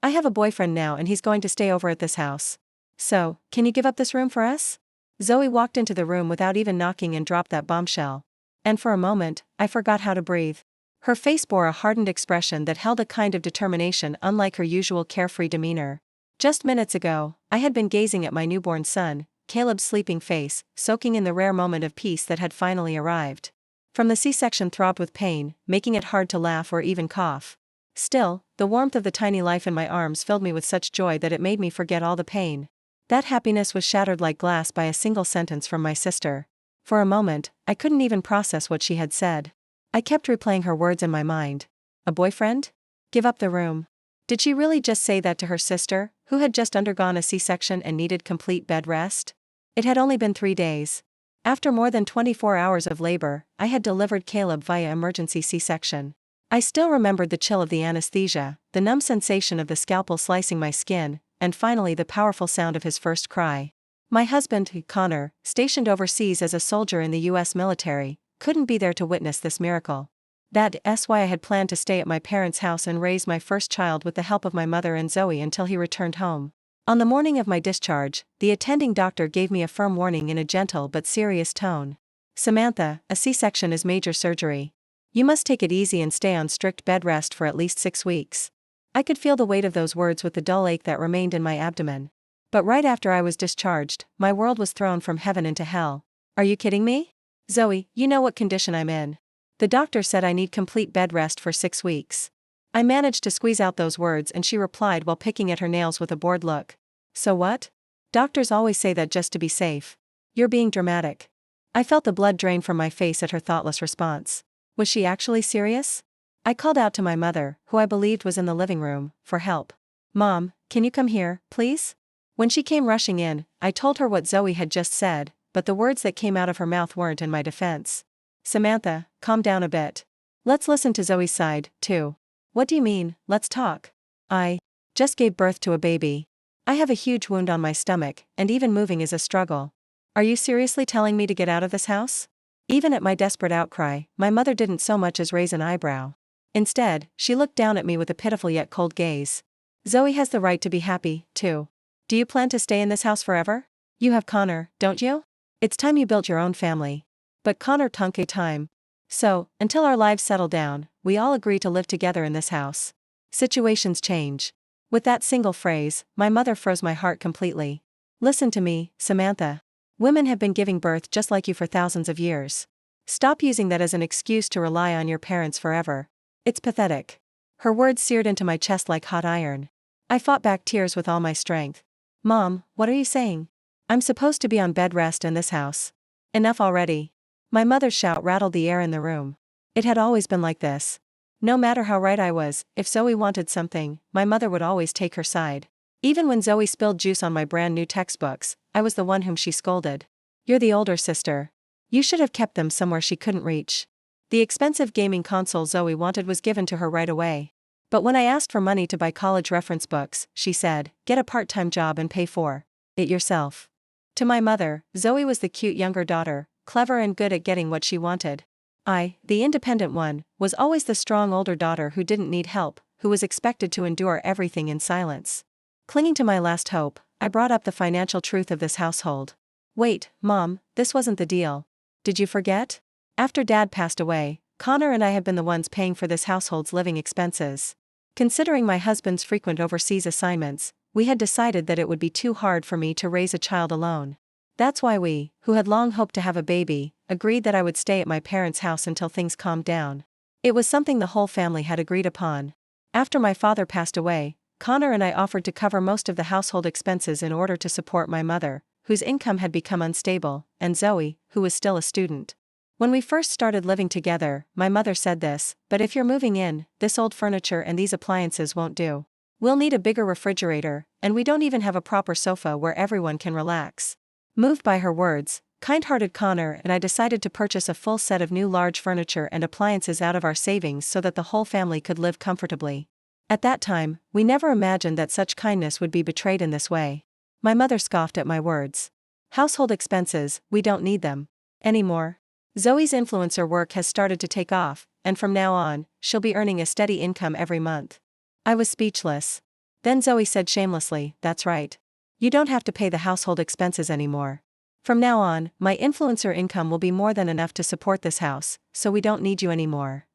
I have a boyfriend now and he's going to stay over at this house. So, can you give up this room for us? Zoe walked into the room without even knocking and dropped that bombshell. And for a moment, I forgot how to breathe. Her face bore a hardened expression that held a kind of determination unlike her usual carefree demeanor. Just minutes ago, I had been gazing at my newborn son, Caleb's sleeping face, soaking in the rare moment of peace that had finally arrived. From the C-section throbbed with pain, making it hard to laugh or even cough. Still, the warmth of the tiny life in my arms filled me with such joy that it made me forget all the pain. That happiness was shattered like glass by a single sentence from my sister. For a moment, I couldn't even process what she had said. I kept replaying her words in my mind. A boyfriend? Give up the room. Did she really just say that to her sister, who had just undergone a C-section and needed complete bed rest? It had only been 3 days. After more than 24 hours of labor, I had delivered Caleb via emergency C-section. I still remembered the chill of the anesthesia, the numb sensation of the scalpel slicing my skin, and finally the powerful sound of his first cry. My husband, Connor, stationed overseas as a soldier in the U.S. military, couldn't be there to witness this miracle. That's why I had planned to stay at my parents' house and raise my first child with the help of my mother and Zoe until he returned home. On the morning of my discharge, the attending doctor gave me a firm warning in a gentle but serious tone. Samantha, a C-section is major surgery. You must take it easy and stay on strict bed rest for at least 6 weeks. I could feel the weight of those words with the dull ache that remained in my abdomen. But right after I was discharged, my world was thrown from heaven into hell. Are you kidding me? Zoe, you know what condition I'm in. The doctor said I need complete bed rest for 6 weeks. I managed to squeeze out those words and she replied while picking at her nails with a bored look. So what? Doctors always say that just to be safe. You're being dramatic. I felt the blood drain from my face at her thoughtless response. Was she actually serious? I called out to my mother, who I believed was in the living room, for help. Mom, can you come here, please? When she came rushing in, I told her what Zoe had just said, but the words that came out of her mouth weren't in my defense. Samantha, calm down a bit. Let's listen to Zoe's side, too. What do you mean, let's talk? I just gave birth to a baby. I have a huge wound on my stomach, and even moving is a struggle. Are you seriously telling me to get out of this house? Even at my desperate outcry, my mother didn't so much as raise an eyebrow. Instead, she looked down at me with a pitiful yet cold gaze. Zoe has the right to be happy, too. Do you plan to stay in this house forever? You have Connor, don't you? It's time you built your own family. But Connor tunk a time. So, until our lives settle down, we all agree to live together in this house. Situations change. With that single phrase, my mother froze my heart completely. Listen to me, Samantha. Women have been giving birth just like you for thousands of years. Stop using that as an excuse to rely on your parents forever. It's pathetic. Her words seared into my chest like hot iron. I fought back tears with all my strength. Mom, what are you saying? I'm supposed to be on bed rest in this house. Enough already. My mother's shout rattled the air in the room. It had always been like this. No matter how right I was, if Zoe wanted something, my mother would always take her side. Even when Zoe spilled juice on my brand new textbooks, I was the one whom she scolded. You're the older sister. You should have kept them somewhere she couldn't reach. The expensive gaming console Zoe wanted was given to her right away. But when I asked for money to buy college reference books, she said, get a part-time job and pay for it yourself. To my mother, Zoe was the cute younger daughter, clever and good at getting what she wanted. I, the independent one, was always the strong older daughter who didn't need help, who was expected to endure everything in silence. Clinging to my last hope, I brought up the financial truth of this household. Wait, Mom, this wasn't the deal. Did you forget? After Dad passed away, Connor and I have been the ones paying for this household's living expenses. Considering my husband's frequent overseas assignments, we had decided that it would be too hard for me to raise a child alone. That's why we, who had long hoped to have a baby, agreed that I would stay at my parents' house until things calmed down. It was something the whole family had agreed upon. After my father passed away, Connor and I offered to cover most of the household expenses in order to support my mother, whose income had become unstable, and Zoe, who was still a student. When we first started living together, my mother said this, but if you're moving in, this old furniture and these appliances won't do. We'll need a bigger refrigerator, and we don't even have a proper sofa where everyone can relax. Moved by her words, kind-hearted Connor and I decided to purchase a full set of new large furniture and appliances out of our savings so that the whole family could live comfortably. At that time, we never imagined that such kindness would be betrayed in this way. My mother scoffed at my words. Household expenses, we don't need them anymore. Zoe's influencer work has started to take off, and from now on, she'll be earning a steady income every month. I was speechless. Then Zoe said shamelessly, "That's right. You don't have to pay the household expenses anymore. From now on, my influencer income will be more than enough to support this house, so we don't need you anymore."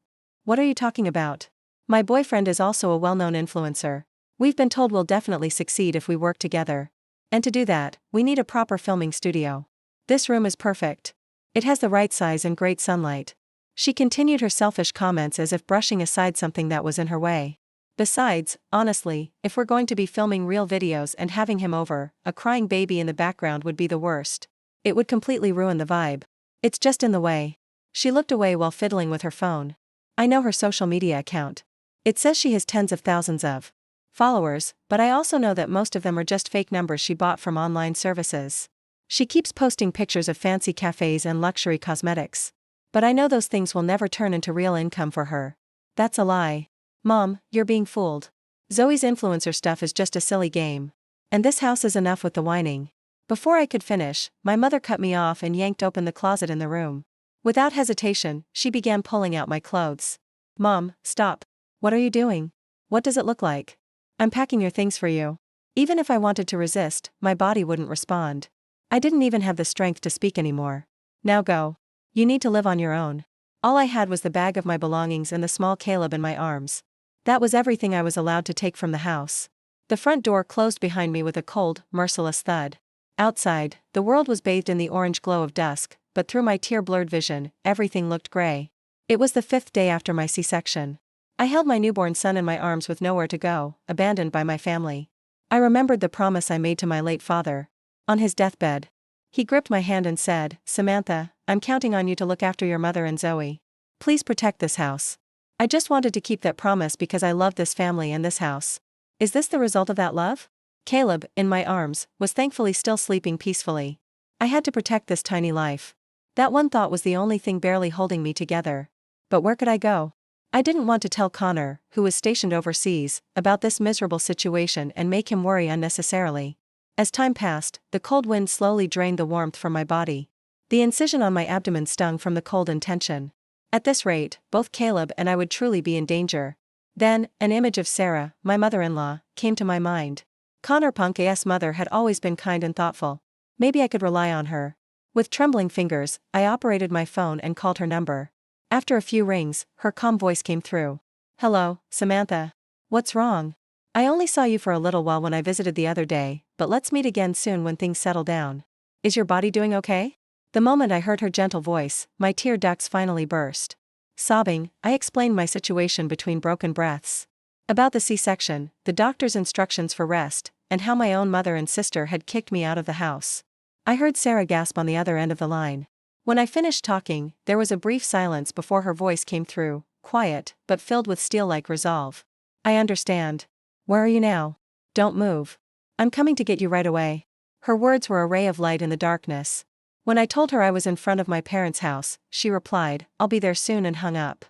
"What are you talking about? My boyfriend is also a well-known influencer. We've been told we'll definitely succeed if we work together. And to do that, we need a proper filming studio. This room is perfect. It has the right size and great sunlight." She continued her selfish comments as if brushing aside something that was in her way. "Besides, honestly, if we're going to be filming real videos and having him over, a crying baby in the background would be the worst. It would completely ruin the vibe. It's just in the way." She looked away while fiddling with her phone. "I know her social media account. It says she has tens of thousands of followers, but I also know that most of them are just fake numbers she bought from online services. She keeps posting pictures of fancy cafes and luxury cosmetics. But I know those things will never turn into real income for her." "That's a lie. Mom, you're being fooled. Zoe's influencer stuff is just a silly game. And this house is enough with the whining." Before I could finish, my mother cut me off and yanked open the closet in the room. Without hesitation, she began pulling out my clothes. "Mom, stop. What are you doing? What does it look like?" "I'm packing your things for you." Even if I wanted to resist, my body wouldn't respond. I didn't even have the strength to speak anymore. "Now go. You need to live on your own." All I had was the bag of my belongings and the small Caleb in my arms. That was everything I was allowed to take from the house. The front door closed behind me with a cold, merciless thud. Outside, the world was bathed in the orange glow of dusk, but through my tear-blurred vision, everything looked gray. It was the 5th day after my C-section. I held my newborn son in my arms with nowhere to go, abandoned by my family. I remembered the promise I made to my late father. On his deathbed, he gripped my hand and said, "Samantha, I'm counting on you to look after your mother and Zoe. Please protect this house." I just wanted to keep that promise because I loved this family and this house. Is this the result of that love? Caleb, in my arms, was thankfully still sleeping peacefully. I had to protect this tiny life. That one thought was the only thing barely holding me together. But where could I go? I didn't want to tell Connor, who was stationed overseas, about this miserable situation and make him worry unnecessarily. As time passed, the cold wind slowly drained the warmth from my body. The incision on my abdomen stung from the cold and tension. At this rate, both Caleb and I would truly be in danger. Then, an image of Sarah, my mother-in-law, came to my mind. Connor Punk's mother had always been kind and thoughtful. Maybe I could rely on her. With trembling fingers, I operated my phone and called her number. After a few rings, her calm voice came through. "Hello, Samantha. What's wrong? I only saw you for a little while when I visited the other day, but let's meet again soon when things settle down. Is your body doing okay?" The moment I heard her gentle voice, my tear ducts finally burst. Sobbing, I explained my situation between broken breaths. About the C-section, the doctor's instructions for rest, and how my own mother and sister had kicked me out of the house. I heard Sarah gasp on the other end of the line. When I finished talking, there was a brief silence before her voice came through, quiet, but filled with steel-like resolve. "I understand. Where are you now? Don't move. I'm coming to get you right away." Her words were a ray of light in the darkness. When I told her I was in front of my parents' house, she replied, "I'll be there soon," and hung up.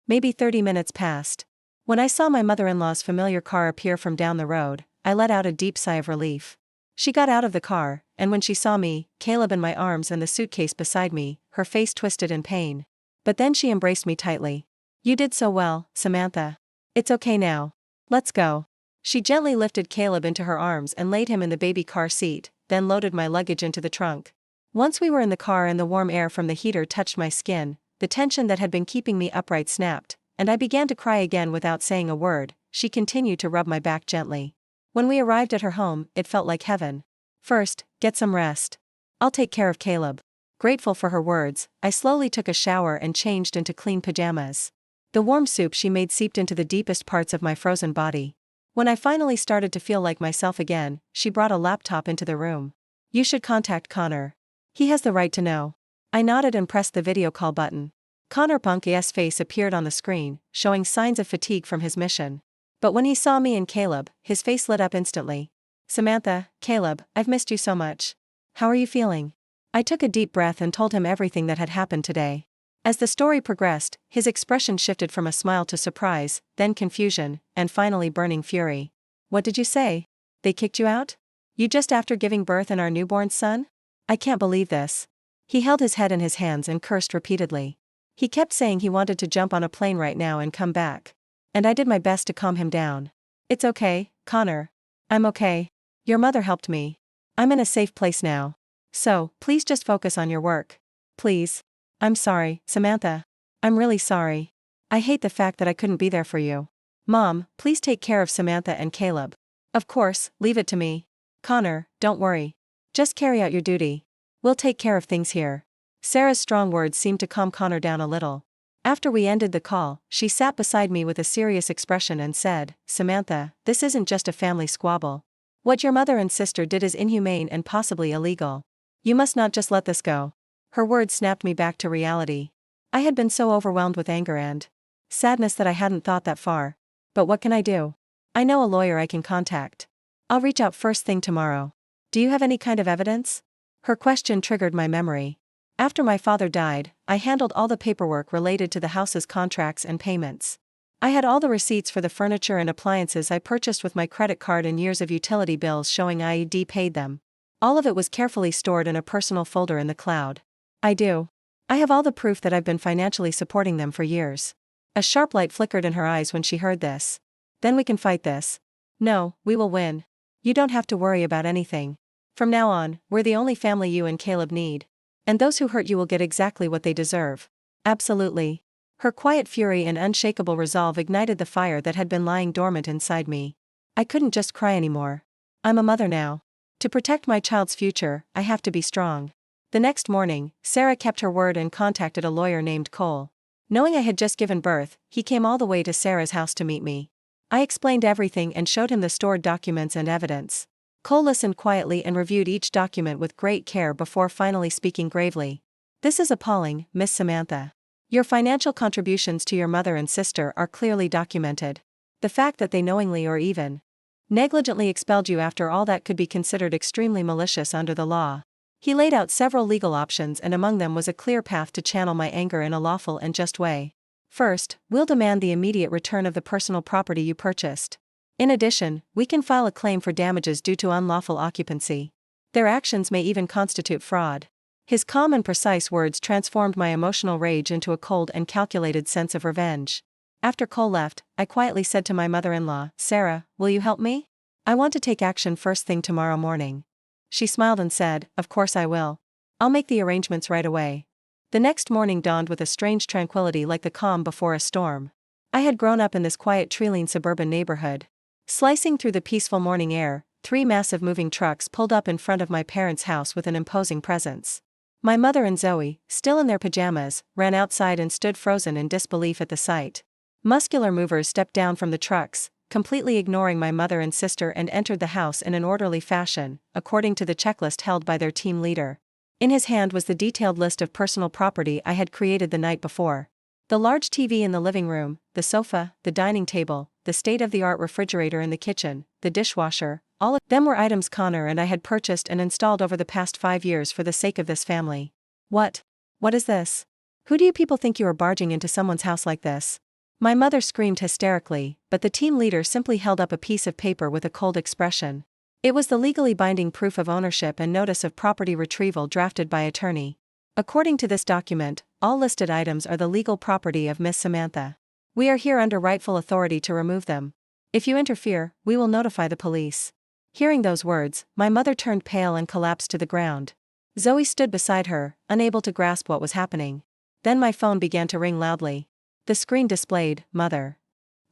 Maybe 30 minutes passed. When I saw my mother-in-law's familiar car appear from down the road, I let out a deep sigh of relief. She got out of the car, and when she saw me, Caleb in my arms and the suitcase beside me, her face twisted in pain. But then she embraced me tightly. "You did so well, Samantha. It's okay now. Let's go." She gently lifted Caleb into her arms and laid him in the baby car seat, then loaded my luggage into the trunk. Once we were in the car and the warm air from the heater touched my skin, the tension that had been keeping me upright snapped, and I began to cry again without saying a word. She continued to rub my back gently. When we arrived at her home, it felt like heaven. "First, get some rest. I'll take care of Caleb." Grateful for her words, I slowly took a shower and changed into clean pajamas. The warm soup she made seeped into the deepest parts of my frozen body. When I finally started to feel like myself again, she brought a laptop into the room. "You should contact Connor. He has the right to know." I nodded and pressed the video call button. Connor Punk's face appeared on the screen, showing signs of fatigue from his mission. But when he saw me and Caleb, his face lit up instantly. "Samantha, Caleb, I've missed you so much. How are you feeling?" I took a deep breath and told him everything that had happened today. As the story progressed, his expression shifted from a smile to surprise, then confusion, and finally burning fury. "What did you say? They kicked you out? You just after giving birth and our newborn son? I can't believe this." He held his head in his hands and cursed repeatedly. He kept saying he wanted to jump on a plane right now and come back. And I did my best to calm him down. It's okay, Connor. I'm okay. Your mother helped me. I'm in a safe place now. So, please just focus on your work. Please. I'm sorry, Samantha. I'm really sorry. I hate the fact that I couldn't be there for you. Mom, please take care of Samantha and Caleb. Of course, leave it to me. Connor, don't worry. Just carry out your duty. We'll take care of things here. Sarah's strong words seemed to calm Connor down a little. After we ended the call, she sat beside me with a serious expression and said, Samantha, this isn't just a family squabble. What your mother and sister did is inhumane and possibly illegal. You must not just let this go. Her words snapped me back to reality. I had been so overwhelmed with anger and sadness that I hadn't thought that far. But what can I do? I know a lawyer I can contact. I'll reach out first thing tomorrow. Do you have any kind of evidence? Her question triggered my memory. After my father died, I handled all the paperwork related to the house's contracts and payments. I had all the receipts for the furniture and appliances I purchased with my credit card and years of utility bills showing I paid them. All of it was carefully stored in a personal folder in the cloud. I do. I have all the proof that I've been financially supporting them for years. A sharp light flickered in her eyes when she heard this. Then we can fight this. No, we will win. You don't have to worry about anything. From now on, we're the only family you and Caleb need. And those who hurt you will get exactly what they deserve. Absolutely. Her quiet fury and unshakable resolve ignited the fire that had been lying dormant inside me. I couldn't just cry anymore. I'm a mother now. To protect my child's future, I have to be strong. The next morning, Sarah kept her word and contacted a lawyer named Cole. Knowing I had just given birth, he came all the way to Sarah's house to meet me. I explained everything and showed him the stored documents and evidence. Cole listened quietly and reviewed each document with great care before finally speaking gravely. This is appalling, Miss Samantha. Your financial contributions to your mother and sister are clearly documented. The fact that they knowingly or even negligently expelled you after all that could be considered extremely malicious under the law. He laid out several legal options and among them was a clear path to channel my anger in a lawful and just way. First, we'll demand the immediate return of the personal property you purchased. In addition, we can file a claim for damages due to unlawful occupancy. Their actions may even constitute fraud. His calm and precise words transformed my emotional rage into a cold and calculated sense of revenge. After Cole left, I quietly said to my mother-in-law, Sarah, will you help me? I want to take action first thing tomorrow morning. She smiled and said, of course I will. I'll make the arrangements right away. The next morning dawned with a strange tranquility like the calm before a storm. I had grown up in this quiet tree-lined suburban neighborhood. Slicing through the peaceful morning air, 3 massive moving trucks pulled up in front of my parents' house with an imposing presence. My mother and Zoe, still in their pajamas, ran outside and stood frozen in disbelief at the sight. Muscular movers stepped down from the trucks, completely ignoring my mother and sister and entered the house in an orderly fashion, according to the checklist held by their team leader. In his hand was the detailed list of personal property I had created the night before. The large TV in the living room, the sofa, the dining table, the state-of-the-art refrigerator in the kitchen, the dishwasher, all of them were items Connor and I had purchased and installed over the past 5 years for the sake of this family. What? What is this? Who do you people think you are barging into someone's house like this? My mother screamed hysterically, but the team leader simply held up a piece of paper with a cold expression. It was the legally binding proof of ownership and notice of property retrieval drafted by attorney. According to this document, all listed items are the legal property of Miss Samantha. We are here under rightful authority to remove them. If you interfere, we will notify the police. Hearing those words, my mother turned pale and collapsed to the ground. Zoe stood beside her, unable to grasp what was happening. Then my phone began to ring loudly. The screen displayed, Mother.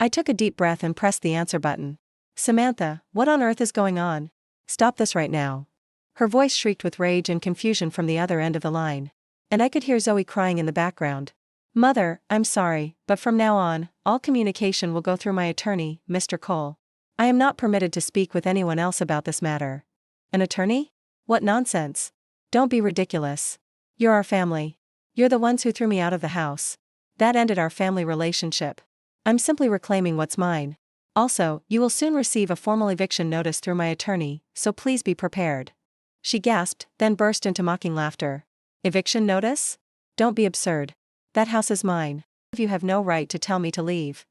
I took a deep breath and pressed the answer button. Samantha, what on earth is going on? Stop this right now. Her voice shrieked with rage and confusion from the other end of the line. And I could hear Zoe crying in the background. Mother, I'm sorry, but from now on, all communication will go through my attorney, Mr. Cole. I am not permitted to speak with anyone else about this matter. An attorney? What nonsense. Don't be ridiculous. You're our family. You're the ones who threw me out of the house. That ended our family relationship. I'm simply reclaiming what's mine. Also, you will soon receive a formal eviction notice through my attorney, so please be prepared. She gasped, then burst into mocking laughter. Eviction notice? Don't be absurd. That house is mine. You have no right to tell me to leave.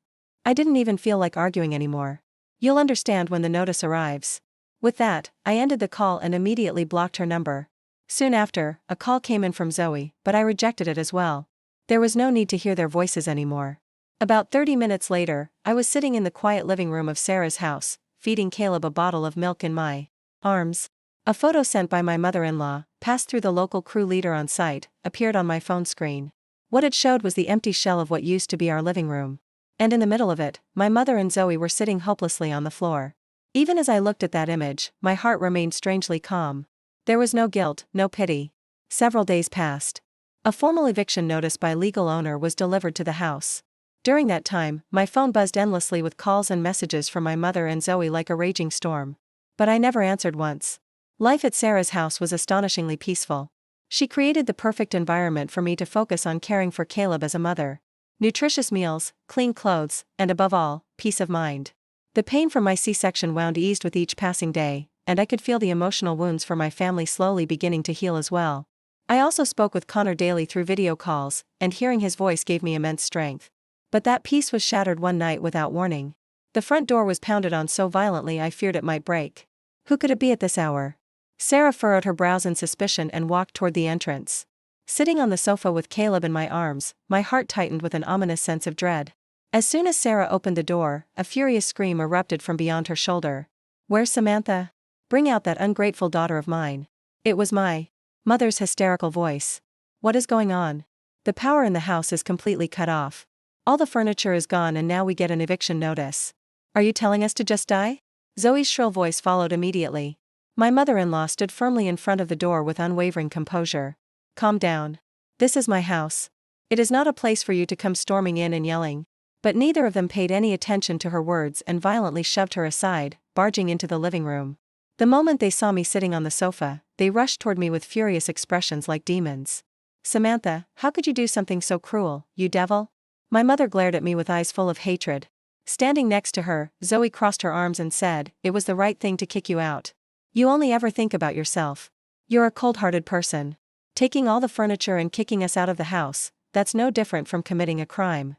I didn't even feel like arguing anymore. You'll understand when the notice arrives. With that, I ended the call and immediately blocked her number. Soon after, a call came in from Zoe, but I rejected it as well. There was no need to hear their voices anymore. About 30 minutes later, I was sitting in the quiet living room of Sarah's house, feeding Caleb a bottle of milk in my arms. A photo sent by my mother-in-law, passed through the local crew leader on site, appeared on my phone screen. What it showed was the empty shell of what used to be our living room. And in the middle of it, my mother and Zoe were sitting hopelessly on the floor. Even as I looked at that image, my heart remained strangely calm. There was no guilt, no pity. Several days passed. A formal eviction notice by legal owner was delivered to the house. During that time, my phone buzzed endlessly with calls and messages from my mother and Zoe like a raging storm. But I never answered once. Life at Sarah's house was astonishingly peaceful. She created the perfect environment for me to focus on caring for Caleb as a mother. Nutritious meals, clean clothes, and above all, peace of mind. The pain from my C-section wound eased with each passing day, and I could feel the emotional wounds for my family slowly beginning to heal as well. I also spoke with Connor daily through video calls, and hearing his voice gave me immense strength. But that peace was shattered one night without warning. The front door was pounded on so violently I feared it might break. Who could it be at this hour? Sarah furrowed her brows in suspicion and walked toward the entrance. Sitting on the sofa with Caleb in my arms, my heart tightened with an ominous sense of dread. As soon as Sarah opened the door, a furious scream erupted from beyond her shoulder. "Where's Samantha? Bring out that ungrateful daughter of mine." It was my mother's hysterical voice. "What is going on? The power in the house is completely cut off. All the furniture is gone and now we get an eviction notice. Are you telling us to just die?" Zoe's shrill voice followed immediately. My mother-in-law stood firmly in front of the door with unwavering composure. "Calm down. This is my house. It is not a place for you to come storming in and yelling." But neither of them paid any attention to her words and violently shoved her aside, barging into the living room. The moment they saw me sitting on the sofa, they rushed toward me with furious expressions like demons. "Samantha, how could you do something so cruel, you devil?" My mother glared at me with eyes full of hatred. Standing next to her, Zoe crossed her arms and said, "It was the right thing to kick you out. You only ever think about yourself. You're a cold-hearted person. Taking all the furniture and kicking us out of the house, that's no different from committing a crime."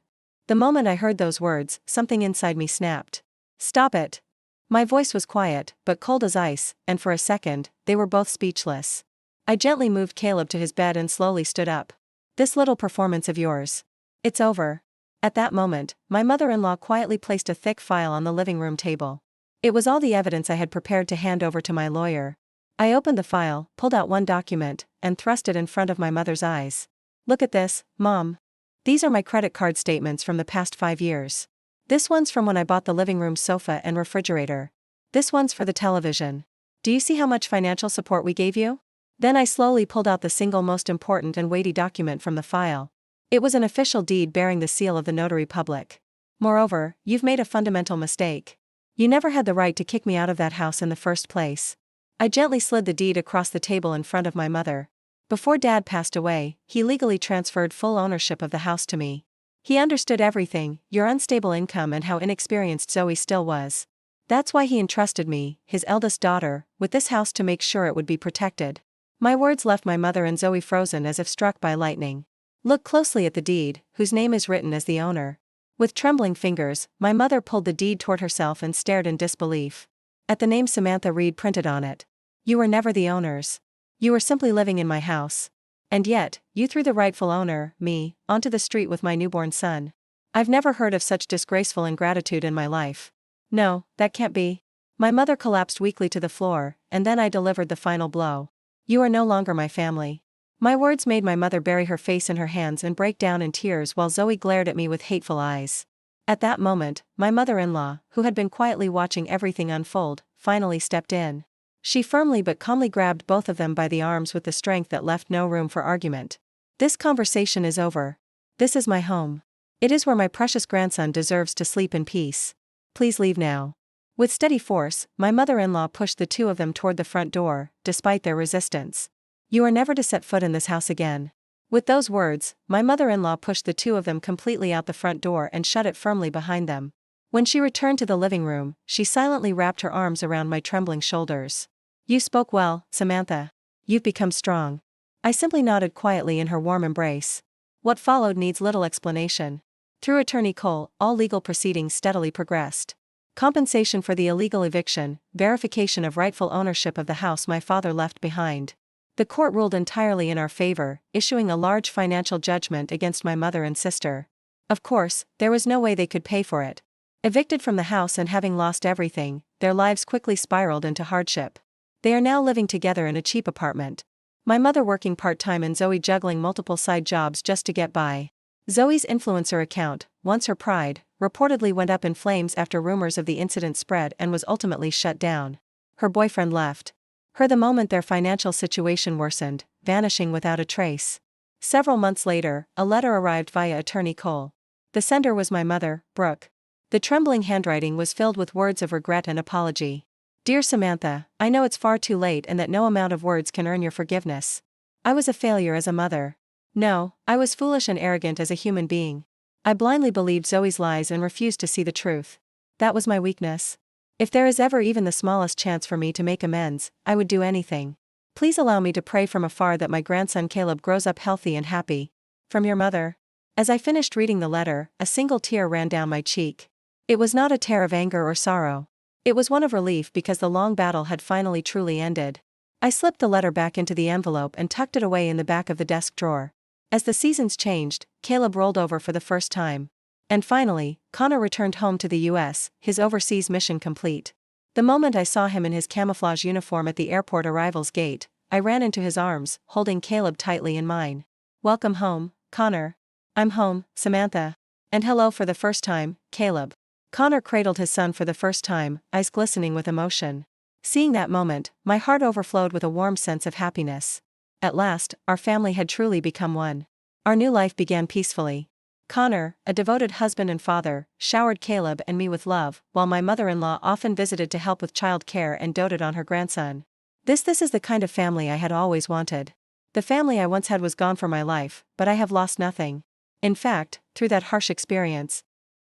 The moment I heard those words, something inside me snapped. "Stop it." My voice was quiet, but cold as ice, and for a second, they were both speechless. I gently moved Caleb to his bed and slowly stood up. "This little performance of yours. It's over." At that moment, my mother-in-law quietly placed a thick file on the living room table. It was all the evidence I had prepared to hand over to my lawyer. I opened the file, pulled out one document, and thrust it in front of my mother's eyes. "Look at this, Mom. These are my credit card statements from the past 5 years. This one's from when I bought the living room sofa and refrigerator. This one's for the television. Do you see how much financial support we gave you?" Then I slowly pulled out the single most important and weighty document from the file. It was an official deed bearing the seal of the notary public. "Moreover, you've made a fundamental mistake. You never had the right to kick me out of that house in the first place." I gently slid the deed across the table in front of my mother. "Before Dad passed away, he legally transferred full ownership of the house to me. He understood everything, your unstable income and how inexperienced Zoe still was. That's why he entrusted me, his eldest daughter, with this house to make sure it would be protected." My words left my mother and Zoe frozen as if struck by lightning. "Look closely at the deed, whose name is written as the owner." With trembling fingers, my mother pulled the deed toward herself and stared in disbelief. At the name Samantha Reed printed on it. "You were never the owners. You were simply living in my house. And yet, you threw the rightful owner, me, onto the street with my newborn son. I've never heard of such disgraceful ingratitude in my life. No, that can't be." My mother collapsed weakly to the floor, and then I delivered the final blow. "You are no longer my family." My words made my mother bury her face in her hands and break down in tears while Zoe glared at me with hateful eyes. At that moment, my mother-in-law, who had been quietly watching everything unfold, finally stepped in. She firmly but calmly grabbed both of them by the arms with the strength that left no room for argument. "This conversation is over. This is my home. It is where my precious grandson deserves to sleep in peace. Please leave now." With steady force, my mother-in-law pushed the two of them toward the front door, despite their resistance. "You are never to set foot in this house again." With those words, my mother-in-law pushed the two of them completely out the front door and shut it firmly behind them. When she returned to the living room, she silently wrapped her arms around my trembling shoulders. "You spoke well, Samantha. You've become strong." I simply nodded quietly in her warm embrace. What followed needs little explanation. Through Attorney Cole, all legal proceedings steadily progressed. Compensation for the illegal eviction, verification of rightful ownership of the house my father left behind. The court ruled entirely in our favor, issuing a large financial judgment against my mother and sister. Of course, there was no way they could pay for it. Evicted from the house and having lost everything, their lives quickly spiraled into hardship. They are now living together in a cheap apartment. My mother working part-time and Zoe juggling multiple side jobs just to get by. Zoe's influencer account, once her pride, reportedly went up in flames after rumors of the incident spread and was ultimately shut down. Her boyfriend left her the moment their financial situation worsened, vanishing without a trace. Several months later, a letter arrived via attorney Cole. The sender was my mother, Brooke. The trembling handwriting was filled with words of regret and apology. Dear Samantha, I know it's far too late and that no amount of words can earn your forgiveness. I was a failure as a mother. No, I was foolish and arrogant as a human being. I blindly believed Zoe's lies and refused to see the truth. That was my weakness. If there is ever even the smallest chance for me to make amends, I would do anything. Please allow me to pray from afar that my grandson Caleb grows up healthy and happy. From your mother. As I finished reading the letter, a single tear ran down my cheek. It was not a tear of anger or sorrow. It was one of relief because the long battle had finally truly ended. I slipped the letter back into the envelope and tucked it away in the back of the desk drawer. As the seasons changed, Caleb rolled over for the first time. And finally, Connor returned home to the US, his overseas mission complete. The moment I saw him in his camouflage uniform at the airport arrivals gate, I ran into his arms, holding Caleb tightly in mine. Welcome home, Connor. I'm home, Samantha. And hello for the first time, Caleb. Connor cradled his son for the first time, eyes glistening with emotion. Seeing that moment, my heart overflowed with a warm sense of happiness. At last, our family had truly become one. Our new life began peacefully. Connor, a devoted husband and father, showered Caleb and me with love, while my mother-in-law often visited to help with child care and doted on her grandson. This is the kind of family I had always wanted. The family I once had was gone from my life, but I have lost nothing. In fact, through that harsh experience,